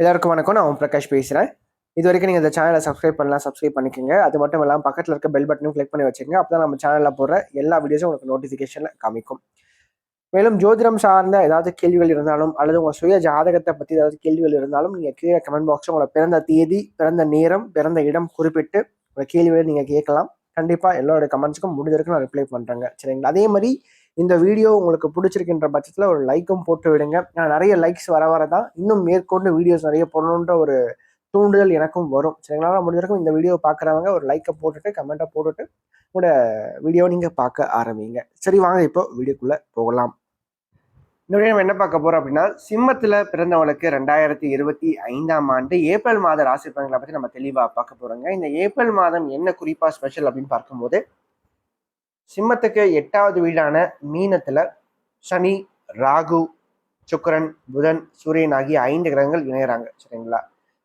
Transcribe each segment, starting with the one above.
எல்லாருக்கும் வணக்கம். நான் ஓம் பிரகாஷ் பேசுகிறேன். இது வரைக்கும் நீங்கள் இந்த சேனலை சப்ஸ்கிரைப் பண்ணலாம், சப்ஸ்கிரைப் பண்ணிக்கோங்க. அது மட்டும் இல்லாமல் பக்கத்தில் இருக்க பெல் பட்டனும் கிளிக் பண்ணி வச்சுக்கோங்க. அப்போ தான் நம்ம சேனலில் போடுற எல்லா வீடியோஸும் உங்களுக்கு நோட்டிஃபிகேஷனில் காமிக்கும். மேலும் ஜோதிடம் சார்ந்த ஏதாவது கேள்விகள் இருந்தாலும் அல்லது உங்கள் சுய ஜாதகத்தை பற்றி ஏதாவது கேள்விகள் இருந்தாலும் நீங்கள் கீழே கமெண்ட் பாக்ஸில் உங்களோட பிறந்த தேதி, பிறந்த நேரம், பிறந்த இடம் குறிப்பிட்டு உங்கள் கேள்விகளை நீங்கள் கேட்கலாம். கண்டிப்பாக எல்லோருடைய கமெண்ட்ஸுக்கும் முடிஞ்ச வரைக்கும் நான் ரிப்ளை பண்ணுறேங்க. சரிங்களா? அதே மாதிரி இந்த வீடியோ உங்களுக்கு பிடிச்சிருக்கின்ற பட்சத்தில் ஒரு லைக்கும் போட்டு விடுங்க. நான் நிறைய லைக்ஸ் வர தான் இன்னும் மேற்கொண்டு வீடியோஸ் நிறைய போடணுன்ற ஒரு தூண்டுதல் எனக்கும் வரும். சரிங்களா? முடிஞ்சிருக்கும் இந்த வீடியோ பார்க்குறவங்க ஒரு லைக்கை போட்டுட்டு கமெண்ட்டை போட்டுட்டு உங்களோட வீடியோ நீங்கள் பார்க்க ஆரம்பிங்க. சரி, வாங்க இப்போ வீடியோக்குள்ளே போகலாம். இந்த வீடியோ நம்ம என்ன பார்க்க போகிறோம் அப்படின்னா, சிம்மத்தில் பிறந்தவங்களுக்கு 2025ஆம் ஆண்டு ஏப்ரல் மாத ராசி பலன்களை பற்றி நம்ம தெளிவாக பார்க்க போகிறோங்க. இந்த ஏப்ரல் மாதம் என்ன குறிப்பாக ஸ்பெஷல் அப்படின்னு பார்க்கும்போது, சிம்மத்துக்கு 8வது வீடான மீனத்துல சனி, ராகு, சுக்கிரன், புதன், சூரியன் ஆகிய 5 கிரகங்கள் இணையறாங்க. சரிங்களா?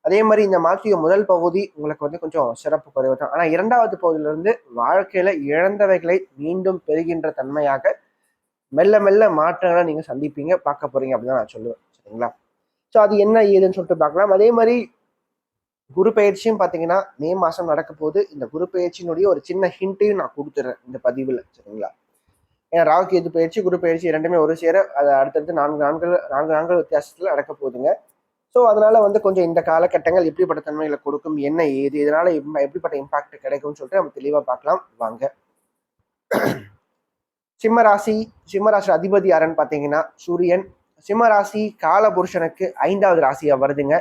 அதே மாதிரி இந்த மாற்றிய முதல் பகுதி உங்களுக்கு கொஞ்சம் சிறப்பு குறைவு தான். ஆனா 2வது பகுதியிலிருந்து வாழ்க்கையில இழந்தவைகளை மீண்டும் பெறுகின்ற தன்மையாக மெல்ல மெல்ல மாற்றங்களை நீங்க சந்திப்பீங்க, பார்க்க போறீங்க அப்படின்னு நான் சொல்லுவேன். சரிங்களா? ஸோ அது என்ன ஏதுன்னு சொல்லிட்டு பார்க்கலாம். அதே மாதிரி குரு பயிற்சியும் பார்த்தீங்கன்னா மே மாசம் நடக்க போது. இந்த குரு பயிற்சியினுடைய ஒரு சின்ன ஹிண்ட்டையும் நான் கொடுத்துறேன் இந்த பதிவில். சரிங்களா? ஏன்னா ராகு கேது பயிற்சி, குரு பயிற்சி இரண்டுமே ஒரு சேர அது அடுத்தடுத்து 4 நாட்கள் வித்தியாசத்துல நடக்க போகுதுங்க. ஸோ அதனால கொஞ்சம் இந்த காலகட்டங்கள் எப்படிப்பட்ட தன்மைகளை கொடுக்கும், என்ன ஏது, இதனால எப்படிப்பட்ட இம்பாக்ட் கிடைக்கும்னு சொல்லிட்டு நம்ம தெளிவா பார்க்கலாம் வாங்க. சிம்மராசி அதிபதி யாருன்னு பார்த்தீங்கன்னா சூரியன். சிம்மராசி காலபுருஷனுக்கு 5வது ராசியா வருதுங்க.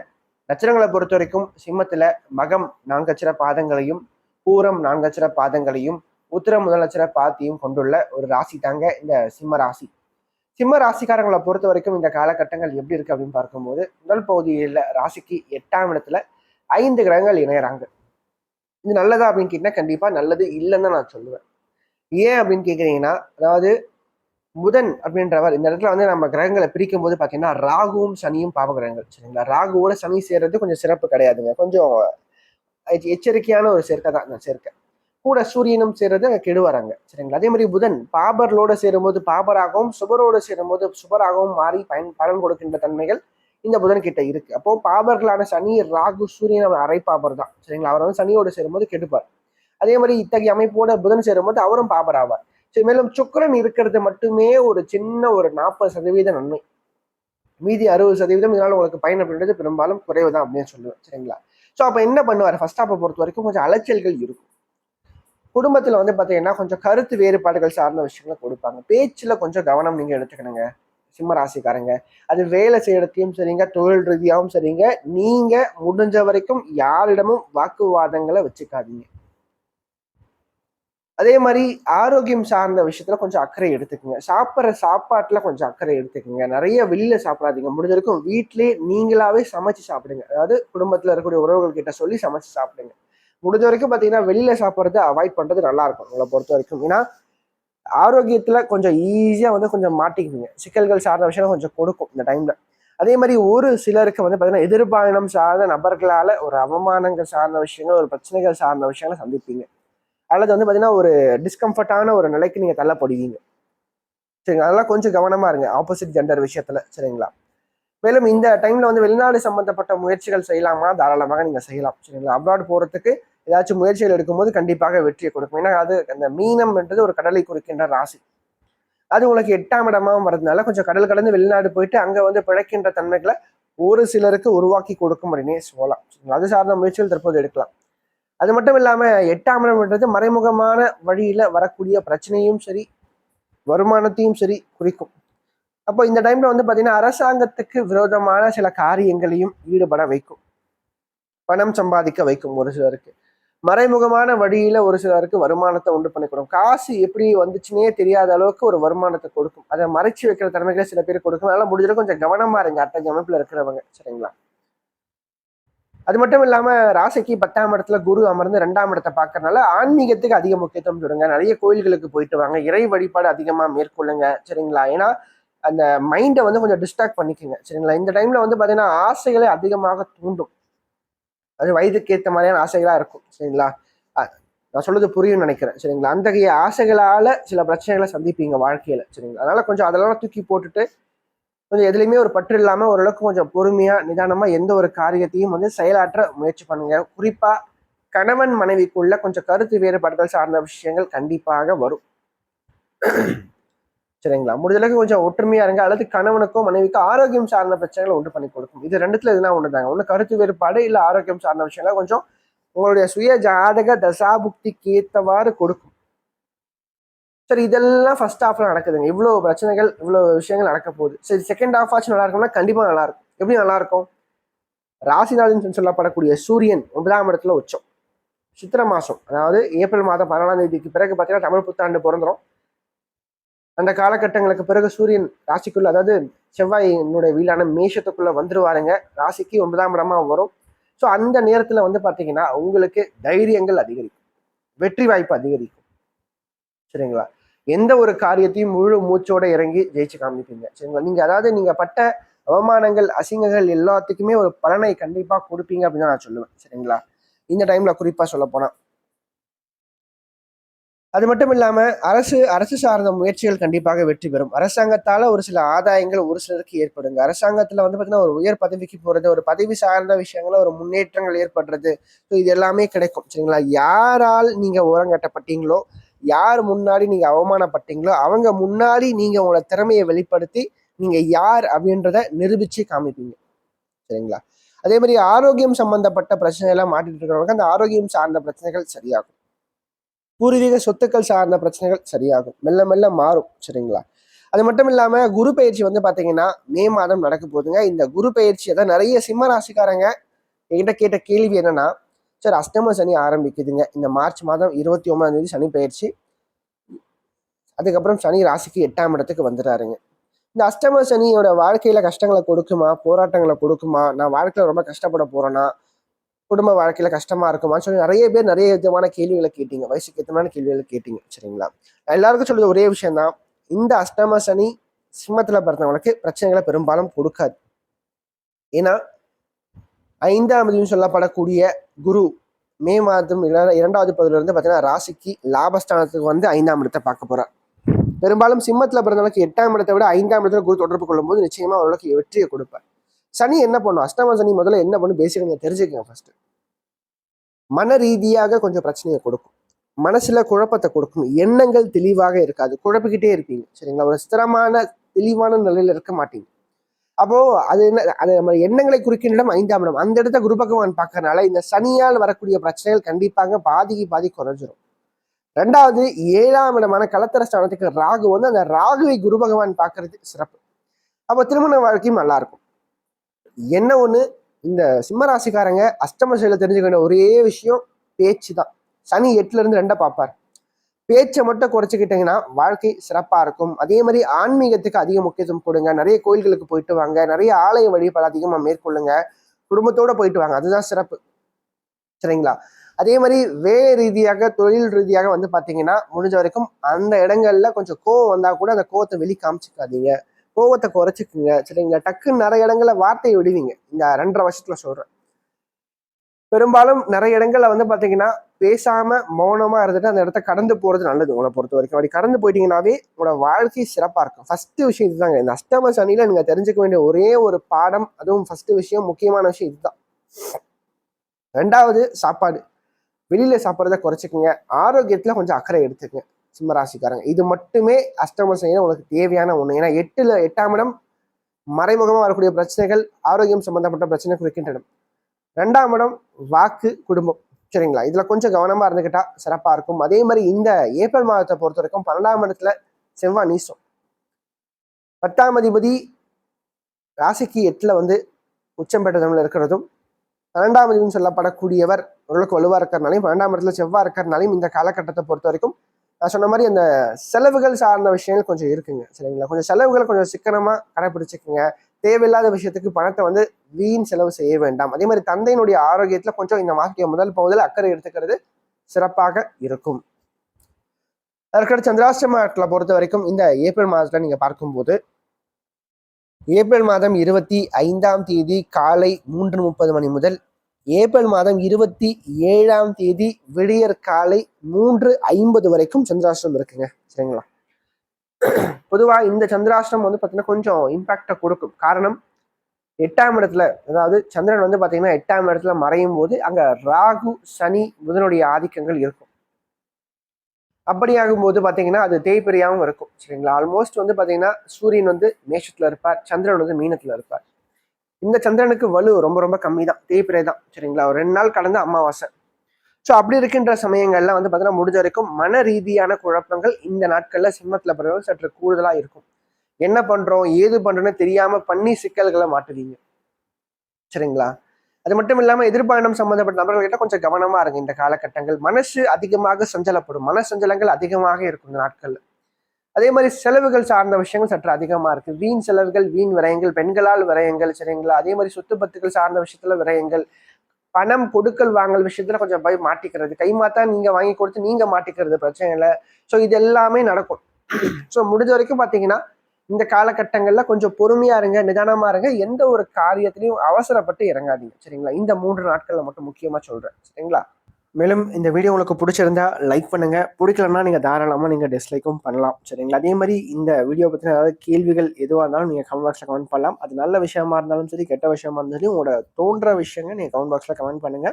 நட்சத்திரங்களை பொறுத்த வரைக்கும் சிம்மத்துல மகம் 4 அட்சர பாதங்களையும், பூரம் 4 அட்சர பாதங்களையும், உத்திரம் முதல் அட்சர பாதத்தையும் கொண்டுள்ள ஒரு ராசி தாங்க இந்த சிம்ம ராசி. சிம்ம ராசிக்காரங்களை பொறுத்த வரைக்கும் இந்த காலகட்டங்கள் எப்படி இருக்கு அப்படின்னு பார்க்கும்போது, முதல் பகுதியில் ராசிக்கு 8ஆம் இடத்துல 5 கிரகங்கள் இணையறாங்க. இது நல்லதா அப்படின்னு கேட்டீங்கன்னா கண்டிப்பா நல்லது இல்லைன்னு நான் சொல்லுவேன். ஏன் அப்படின்னு கேட்குறீங்கன்னா, அதாவது புதன் அப்படின்றவர் இந்த இடத்துல நம்ம கிரகங்களை பிரிக்கும் போது பார்த்தீங்கன்னா ராகுவும் சனியும் பாவ கிரகங்கள். சரிங்களா? ராகுவோட சனி சேர்றது கொஞ்சம் சிறப்பு கிடையாதுங்க. கொஞ்சம் எச்சரிக்கையான ஒரு சேர்க்கை தான் இந்த சேர்க்கை. கூட சூரியனும் சேர்றது அங்கே கெடுவாராங்க. சரிங்களா? அதே மாதிரி புதன் பாபர்களோட சேரும்போது பாபராகவும், சுபரோடு சேரும்போது சுபராகவும் மாறி பலன் கொடுக்கின்ற தன்மைகள் இந்த புதன் கிட்ட இருக்கு. அப்போ பாபர்களான சனி, ராகு, சூரியன் அவர் அரை பாபர் தான். சரிங்களா? அவர் சனியோடு சேரும்போது கெடுப்பார். அதே மாதிரி இத்தகைய அமைப்போட புதன் சேரும்போது அவரும் பாபர் ஆவார். சரி, மேலும் சுக்கிரன் இருக்கிறது மட்டுமே ஒரு சின்ன ஒரு 40% நன்மை. மீதி 60% இதனால உங்களுக்கு பயன் அப்படின்றது பெரும்பாலும் குறைவு தான் அப்படின்னு சொல்லுவேன். சரிங்களா? ஸோ அப்போ என்ன பண்ணுவார், ஃபர்ஸ்ட் ஹாப்பை பொறுத்த வரைக்கும் கொஞ்சம் அலைச்சல்கள் இருக்கும். குடும்பத்துல பார்த்தீங்கன்னா கொஞ்சம் கருத்து வேறுபாடுகள் சார்ந்த விஷயங்களை கொடுப்பாங்க. பேச்சுல கொஞ்சம் கவனம் நீங்க எடுத்துக்கணுங்க சிம்ம ராசிக்காரங்க. அது வேலை செய்யறதையும் சரிங்க, தொழில் ரீதியாகவும் சரிங்க. நீங்க முடிஞ்ச வரைக்கும் யாரிடமும் வாக்குவாதங்களை வச்சுக்காதீங்க. அதே மாதிரி ஆரோக்கியம் சார்ந்த விஷயத்துல கொஞ்சம் அக்கறை எடுத்துக்கோங்க. சாப்பிட்ற சாப்பாட்டுல கொஞ்சம் அக்கறை எடுத்துக்கோங்க. நிறைய வெளியில சாப்பிடாதீங்க. முடிஞ்ச வரைக்கும் வீட்டிலேயே நீங்களாவே சமைச்சு சாப்பிடுங்க. அதாவது குடும்பத்துல இருக்கக்கூடிய உறவுகள் கிட்ட சொல்லி சமைச்சு சாப்பிடுங்க. முடிஞ்ச வரைக்கும் பார்த்தீங்கன்னா வெளியில சாப்பிட்றத அவாய்ட் பண்றது நல்லா இருக்கும் உங்களை பொறுத்த வரைக்கும். ஏன்னா ஆரோக்கியத்துல கொஞ்சம் ஈஸியா கொஞ்சம் மாட்டிக்குவீங்க. சிக்கல்கள் சார்ந்த விஷயம் கொஞ்சம் கொடுக்கும் இந்த டைம்ல. அதே மாதிரி ஒரு சிலருக்கு பார்த்தீங்கன்னா எதிர்பாயணம் சார்ந்த நபர்களால ஒரு அவமானங்கள் சார்ந்த விஷயங்கள், ஒரு பிரச்சனைகள் சார்ந்த விஷயங்களை சந்திப்பீங்க. அல்லது பார்த்தீங்கன்னா ஒரு டிஸ்கம்ஃபர்டான ஒரு நிலைக்கு நீங்க தள்ளப்படுவீங்க. சரிங்களா? அதெல்லாம் கொஞ்சம் கவனமா இருங்க ஆப்போசிட் ஜெண்டர் விஷயத்துல. சரிங்களா? மேலும் இந்த டைம்ல வெளிநாடு சம்பந்தப்பட்ட முயற்சிகள் செய்யலாமா, தாராளமாக நீங்க செய்யலாம். சரிங்களா? அப்ராட் போறதுக்கு ஏதாச்சும் முயற்சிகள் எடுக்கும்போது கண்டிப்பாக வெற்றியை கொடுக்கும். ஏன்னா அது அந்த மீனம்ன்றது ஒரு கடலை குறிக்கின்ற ராசி. அது உங்களுக்கு 8ஆம் இடமாவும் வரதுனால கொஞ்சம் கடல் கடந்து வெளிநாடு போயிட்டு அங்க பிழைக்கின்ற தன்மைகளை ஒரு சிலருக்கு உருவாக்கி கொடுக்கும் அப்படின்னே சொல்லலாம். அது சார்ந்த முயற்சிகள் தற்போது எடுக்கலாம். அது மட்டும் இல்லாம 8ஆம் இடம்ன்றது மறைமுகமான வழியில வரக்கூடிய பிரச்சனையும் சரி, வருமானத்தையும் சரி குறிக்கும். அப்போ இந்த டைம்ல பாத்தீங்கன்னா அரசாங்கத்துக்கு விரோதமான சில காரியங்களையும் ஈடுபட வைக்கும். பணம் சம்பாதிக்க வைக்கும் ஒரு சிலருக்கு. மறைமுகமான வழியில ஒரு சிலருக்கு வருமானத்தை உண்டு பண்ணி கொடுக்கும். காசு எப்படி வந்துச்சுன்னே தெரியாத அளவுக்கு ஒரு வருமானத்தை கொடுக்கும். அதை மறைச்சு வைக்கிற தன்மைகளை சில பேர் கொடுக்கும். அதனால முடிஞ்ச கொஞ்சம் கவனமா இருங்க அத்தகைய அமைப்புல இருக்கிறவங்க. சரிங்களா? அது மட்டும் இல்லாம ராசிக்கு 10ஆம் இடத்துல குரு அமர்ந்து 2ஆம் இடத்தை பார்க்கறதுனால ஆன்மீகத்துக்கு அதிக முக்கியத்துவம் கொடுங்க. நிறைய கோயில்களுக்கு போயிட்டு வாங்க. இறை வழிபாடு அதிகமா மேற்கொள்ளுங்க. சரிங்களா? ஏன்னா அந்த மைண்டை கொஞ்சம் டிஸ்ட்ராக்ட் பண்ணிக்கோங்க. சரிங்களா? இந்த டைம்ல பாத்தீங்கன்னா ஆசைகளை அதிகமாக தூண்டும். அது வயதுக்கு ஏற்ற மாதிரியான ஆசைகளா இருக்கும். சரிங்களா? நான் சொல்றது புரியும் நினைக்கிறேன். சரிங்களா? அந்தகைய ஆசைகளால சில பிரச்சனைகளை சந்திப்பீங்க வாழ்க்கையில. சரிங்களா? அதனால கொஞ்சம் அதெல்லாம் தூக்கி போட்டுட்டு கொஞ்சம் எதுலையுமே ஒரு பற்று இல்லாம ஓரளவுக்கு கொஞ்சம் பொறுமையா நிதானமா எந்த ஒரு காரியத்தையும் வந்து செயலாற்ற முயற்சி பண்ணுங்க. குறிப்பா கணவன் மனைவிக்குள்ள கொஞ்சம் கருத்து வேறுபாடுகள் சார்ந்த விஷயங்கள் கண்டிப்பாக வரும். சரிங்களா? முடிஞ்சளவுக்கு கொஞ்சம் ஒற்றுமையா இருங்க. அல்லது கணவனுக்கோ மனைவிக்கோ ஆரோக்கியம் சார்ந்த பிரச்சனைகளை உண்டு பண்ணி கொடுக்கும். இது ரெண்டுத்துல எதுனா ஒண்ணுதாங்க. ஒண்ணு கருத்து வேறுபாடு, இல்ல ஆரோக்கியம் சார்ந்த விஷயங்களை கொஞ்சம் உங்களுடைய சுய ஜாதக தசாபுக்திக்கு ஏத்தவாறு கொடுக்கும். சரி, இதெல்லாம் ஃபர்ஸ்ட் ஹாஃப்ல நடக்குதுங்க. இவ்வளவு பிரச்சனைகள், இவ்வளவு விஷயங்கள் நடக்க போகுது. சரி, செகண்ட் ஹாஃப் ஆச்சு நல்லா இருக்கும்னா கண்டிப்பா நல்லா இருக்கும். எப்படி நல்லா இருக்கும்? ராசிநாதன் சொல்லப்படக்கூடிய சூரியன் 9ஆம் இடத்துல உச்சம். சித்திரை மாசம், அதாவது ஏப்ரல் மாதம் 14ஆம் தேதிக்கு பிறகு பார்த்தீங்கன்னா தமிழ் புத்தாண்டு பிறந்துடும். அந்த காலகட்டங்களுக்கு பிறகு சூரியன் ராசிக்குள்ள, அதாவது செவ்வாயினுடைய வீடான மேஷத்துக்குள்ள வந்துருவாருங்க. ராசிக்கு 9ஆம் இடமா வரும். ஸோ அந்த நேரத்துல வந்து பாத்தீங்கன்னா உங்களுக்கு தைரியங்கள் அதிகரிக்கும், வெற்றி வாய்ப்பு அதிகரிக்கும். சரிங்களா? எந்த ஒரு காரியத்தையும் முழு மூச்சோட இறங்கி ஜெயிச்சு காமிப்பீங்க. சரிங்களா? நீங்க அதாவது நீங்க பட்ட அவமானங்கள், அசிங்கங்கள் எல்லாத்துக்குமே ஒரு பலனை கண்டிப்பா கொடுப்பீங்க அப்படின்னு நான் சொல்லுவேன். சரிங்களா? இந்த டைம்ல குறிப்பா சொல்ல போனா அது மட்டும் இல்லாம அரசு சார்ந்த முயற்சிகள் கண்டிப்பாக வெற்றி பெறும். அரசாங்கத்தால ஒரு சில ஆதாயங்கள் ஒரு சிலருக்கு ஏற்படுங்க. அரசாங்கத்துல வந்து பாத்தீங்கன்னா ஒரு உயர் பதவிக்கு போறது, ஒரு பதவி சார்ந்த விஷயங்கள ஒரு முன்னேற்றங்கள் ஏற்படுறது, இது எல்லாமே கிடைக்கும். சரிங்களா? யாரால் நீங்க ஓரங்கட்டப்பட்டீங்களோ, யார் முன்னாடி நீங்க அவமானப்பட்டீங்களோ அவங்க முன்னாடி நீங்க உங்களோட திறமையை வெளிப்படுத்தி நீங்க யார் அப்படின்றத நிரூபிச்சு காமிப்பீங்க. சரிங்களா? அதே மாதிரி ஆரோக்கியம் சம்பந்தப்பட்ட பிரச்சனை எல்லாம் மாட்டிட்டு இருக்கிறவங்க அந்த ஆரோக்கியம் சார்ந்த பிரச்சனைகள் சரியாகும். பூர்வீக சொத்துக்கள் சார்ந்த பிரச்சனைகள் சரியாகும், மெல்ல மெல்ல மாறும். சரிங்களா? அது மட்டும் இல்லாம குரு பயிற்சி வந்து பாத்தீங்கன்னா மே மாதம் நடக்க போகுதுங்க. இந்த குரு பயிற்சியை தான் நிறைய சிம்ம ராசிக்காரங்க என்கிட்ட கேட்ட கேள்வி என்னன்னா, சார் அஷ்டம சனி ஆரம்பிக்குதுங்க இந்த மார்ச் மாதம் 29ஆம் தேதி சனி பயிற்சி, அதுக்கப்புறம் சனி ராசிக்கு 8ஆம் இடத்துக்கு வந்துடுறாருங்க. இந்த அஷ்டம சனியோட வாழ்க்கையில கஷ்டங்களை கொடுக்குமா, போராட்டங்களை கொடுக்குமா, நான் வாழ்க்கையில ரொம்ப கஷ்டப்பட போறேன்னா, குடும்ப வாழ்க்கையில கஷ்டமா இருக்குமான்னு சொல்லி நிறைய பேர் நிறைய விதமான கேள்விகளை கேட்டீங்க, வயசுக்கு ஏற்றமான கேள்விகளை கேட்டீங்க. சரிங்களா? எல்லாருக்கும் சொல்றது ஒரே விஷயம் தான், இந்த அஷ்டம சனி சிம்மத்துல பிறந்தவங்களுக்கு பிரச்சனைகளை பெரும்பாலும் கொடுக்காது. ஏன்னா 5ஆம் தேதி சொல்லப்படக்கூடிய குரு மே மாதம் 2வது பகுதியில இருந்து பார்த்தீங்கன்னா ராசிக்கு லாபஸ்தானத்துக்கு வந்து 5ஆம் இடத்தை பார்க்க போறார். பெரும்பாலும் சிம்மத்துல பிறந்தவங்களுக்கு 8ஆம் இடத்தை விட 5ஆம் இடத்துல குரு தொடர்பு கொள்ளும் போது நிச்சயமா அவர்களுக்கு வெற்றியை கொடுப்பார். சனி என்ன பண்ணும்? அஷ்டம சனி முதல்ல என்ன பண்ணும் பேசிக்க நீங்க தெரிஞ்சுக்கங்க. ஃபர்ஸ்ட் மன ரீதியாக கொஞ்சம் பிரச்சனையை கொடுக்கும், மனசுல குழப்பத்தை கொடுக்கும், எண்ணங்கள் தெளிவாக இருக்காது, குழப்பிக்கிட்டே இருப்பீங்க. சரிங்களா? ஒரு ஸ்திரமான தெளிவான நிலையில இருக்க மாட்டீங்க. அப்போ அது என்ன, அது நம்ம எண்ணங்களை குறிக்கின்ற இடம் 5ஆம் இடம். அந்த இடத்த குரு பகவான் பார்க்கறதுனால இந்த சனியால் வரக்கூடிய பிரச்சனைகள் கண்டிப்பாக பாதி குறைஞ்சிரும். 2வது 7ஆம் இடமான கலத்தர ஸ்தானத்துக்கு ராகு வந்து அந்த ராகுவை குரு பகவான் பார்க்கறது சிறப்பு. அப்போ திருமண வாழ்க்கையும் நல்லா இருக்கும். என்ன ஒண்ணு, இந்த சிம்மராசிக்காரங்க அஷ்டம சனியில தெரிஞ்சுக்க வேண்டிய ஒரே விஷயம் பேச்சு தான். சனி 8ல இருந்து 2 பார்ப்பார். பேச்சை மட்டும் குறைச்சிக்கிட்டீங்கன்னா வாழ்க்கை சிறப்பா இருக்கும். அதே மாதிரி ஆன்மீகத்துக்கு அதிக முக்கியத்துவம் கொடுங்க, நிறைய கோயில்களுக்கு போயிட்டு வாங்க, நிறைய ஆலய வழிபாடு அதிகமா மேற்கொள்ளுங்க, குடும்பத்தோட போயிட்டு வாங்க, அதுதான் சிறப்பு. சரிங்களா? அதே மாதிரி வேலை ரீதியாக தொழில் ரீதியாக வந்து பாத்தீங்கன்னா முடிஞ்ச வரைக்கும் அந்த இடங்கள்ல கொஞ்சம் கோவம் வந்தா கூட அந்த கோவத்தை வெளி காமிச்சுக்காதீங்க, கோவத்தை குறைச்சிக்குங்க. சரிங்களா? டக்குன்னு நிறைய இடங்கள்ல வார்த்தையை விடுவீங்க. இந்த 2.5 வருஷத்துல சொல்றேன். பெரும்பாலும் நிறைய இடங்கள்ல வந்து பாத்தீங்கன்னா பேசாம மௌனமா இருந்துட்டு அந்த இடத்த கடந்து போறது நல்லது. உங்களை பொறுத்த வரைக்கும் அப்படி கடந்து போயிட்டீங்கன்னாவே உங்களோட வாழ்க்கை சிறப்பா இருக்கும். ஃபர்ஸ்ட் விஷயம் இதுதாங்க. இந்த அஷ்டம சனியில நீங்க தெரிஞ்சுக்க வேண்டிய ஒரே ஒரு பாடம், அதுவும் ஃபர்ஸ்ட் விஷயம், முக்கியமான விஷயம் இதுதான். 2வது சாப்பாடு, வெளியில சாப்பிட்றத குறைச்சிக்கங்க, ஆரோக்கியத்துல கொஞ்சம் அக்கறை எடுத்துக்கங்க சிம்மராசிக்காரங்க. இது மட்டுமே அஷ்டம சனியில உங்களுக்கு தேவையான ஒண்ணு. ஏன்னா 8ஆம் இடம் மறைமுகமா வரக்கூடிய பிரச்சனைகள், ஆரோக்கியம் சம்பந்தப்பட்ட பிரச்சனை குறிக்கின்ற இடம். 2ஆம் இடம் வாக்கு, குடும்பம். சரிங்களா? இதுல கொஞ்சம் கவனமா இருந்துக்கிட்டா சிறப்பா இருக்கும். அதே மாதிரி இந்த ஏப்ரல் மாதத்தை பொறுத்த வரைக்கும் 12ஆம் இடத்துல செவ்வாய் நீசம், 10ஆம் அதிபதி ராசிக்கு 8ல வந்து உச்சம் பெற்றதுல இருக்கிறதும், 12ஆம் அதிபதி சொல்லப்படக்கூடியவர் ஓரளவுக்கு வலுவா இருக்கிறனாலையும் 12ஆம் இடத்துல செவ்வாய் இருக்கிறனாலையும் இந்த காலகட்டத்தை பொறுத்த வரைக்கும் நான் சொன்ன மாதிரி அந்த செலவுகள் சார்ந்த விஷயங்கள் கொஞ்சம் இருக்குங்க. சரிங்களா? கொஞ்சம் செலவுகளை கொஞ்சம் சிக்கனமா கடைபிடிச்சுக்குங்க. தேவையில்லாத விஷயத்துக்கு பணத்தை வந்து வீண் செலவு செய்ய வேண்டாம். அதே மாதிரி தந்தையினுடைய ஆரோக்கியத்துல கொஞ்சம் இந்த மாதத்துடைய முதல் பகுதியில் அக்கறை எடுத்துக்கிறது சிறப்பாக இருக்கும். அதற்கடுத்து சந்திராஷ்டமத்துல பொறுத்த வரைக்கும் இந்த ஏப்ரல் மாதத்துல நீங்க பார்க்கும்போது ஏப்ரல் மாதம் 25ஆம் தேதி காலை 3:30 மணி முதல் ஏப்ரல் மாதம் 27ஆம் தேதி விடியற் காலை 3:50 வரைக்கும் சந்திராஷ்டிரம் இருக்குங்க. சரிங்களா? பொதுவாக இந்த சந்திராஷ்டிரம் வந்து பார்த்தீங்கன்னா கொஞ்சம் இம்பாக்டை கொடுக்கும். காரணம் 8ஆம் இடத்துல, அதாவது சந்திரன் வந்து பார்த்தீங்கன்னா 8ஆம் இடத்துல மறையும் போது அங்க ராகு, சனி, புதனுடைய ஆதிக்கங்கள் இருக்கும். அப்படியாகும் போது பார்த்தீங்கன்னா அது தேய்பிரியாவும் இருக்கும். சரிங்களா? ஆல்மோஸ்ட் வந்து பார்த்தீங்கன்னா சூரியன் வந்து மேஷத்துல இருப்பார், சந்திரன் வந்து மீனத்துல இருப்பார். இந்த சந்திரனுக்கு வலு ரொம்ப ரொம்ப கம்மி தான், தேய்பிரை தான். சரிங்களா? ஒரு 2 நாள் கடந்து அமாவாசை. ஸோ அப்படி இருக்கின்ற சமயங்கள்ல வந்து பார்த்தீங்கன்னா முடிஞ்ச வரைக்கும் மன ரீதியான குழப்பங்கள் இந்த நாட்கள்ல சிம்மத்துல பிறகு சற்று கூடுதலா இருக்கும். என்ன பண்றோம் ஏது பண்றோன்னு தெரியாம பண்ணி சிக்கல்களை மாட்டுவீங்க. சரிங்களா? அது மட்டும் இல்லாம எதிர்பாயணம் சம்பந்தப்பட்ட நபர்கள்கிட்ட கொஞ்சம் கவனமா இருங்க இந்த காலகட்டங்கள். மனசு அதிகமாக சஞ்சலப்படும், மன சஞ்சலங்கள் அதிகமாக இருக்கும் இந்த நாட்கள்ல. அதே மாதிரி செலவுகள் சார்ந்த விஷயங்கள் சற்று அதிகமா இருக்கு. வீண் செலவுகள், வீண் விரயங்கள், பெண்களால் விரயங்கள். சரிங்களா? அதே மாதிரி சொத்து பத்துக்கள் சார்ந்த விஷயத்துல விரயங்கள், பணம் கொடுக்கல் வாங்கல் விஷயத்துல கொஞ்சம் போய் மாட்டிக்கிறது, கைமாத்தா நீங்க வாங்கி கொடுத்து நீங்க மாட்டிக்கிறது பிரச்சனை இல்லை. ஸோ இது எல்லாமே நடக்கும். ஸோ முடிஞ்ச வரைக்கும் பாத்தீங்கன்னா இந்த காலகட்டங்கள்ல கொஞ்சம் பொறுமையா இருங்க, நிதானமா இருங்க. எந்த ஒரு காரியத்திலையும் அவசரப்பட்டு இறங்காதீங்க. சரிங்களா? இந்த 3 நாட்கள்ல மட்டும் முக்கியமா சொல்றேன். சரிங்களா? மேலும் இந்த வீடியோ உங்களுக்கு பிடிச்சிருந்தா லைக் பண்ணுங்க, பிடிக்கலன்னா நீங்க தாராளமா நீங்க டிஸ்லைக்கும் பண்ணலாம். சரிங்களா? அதே மாதிரி இந்த வீடியோ பத்தின ஏதாவது கேள்விகள் எதுவாக இருந்தாலும் நீங்க கமெண்ட் பாக்ஸ்ல கமெண்ட் பண்ணலாம். அது நல்ல விஷயமா இருந்தாலும் சரி, கெட்ட விஷயமா இருந்தாலும் உங்களோட தோன்ற விஷயங்கள் நீங்க கமெண்ட் பாக்ஸ்ல கமெண்ட் பண்ணுங்க.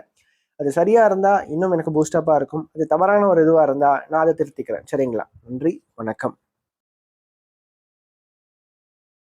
அது சரியா இருந்தா இன்னும் எனக்கு பூஸ்டப்பா இருக்கும். அது தவறான ஒரு இதுவா இருந்தா நான் அதை திருத்திக்கிறேன். சரிங்களா? நன்றி, வணக்கம்.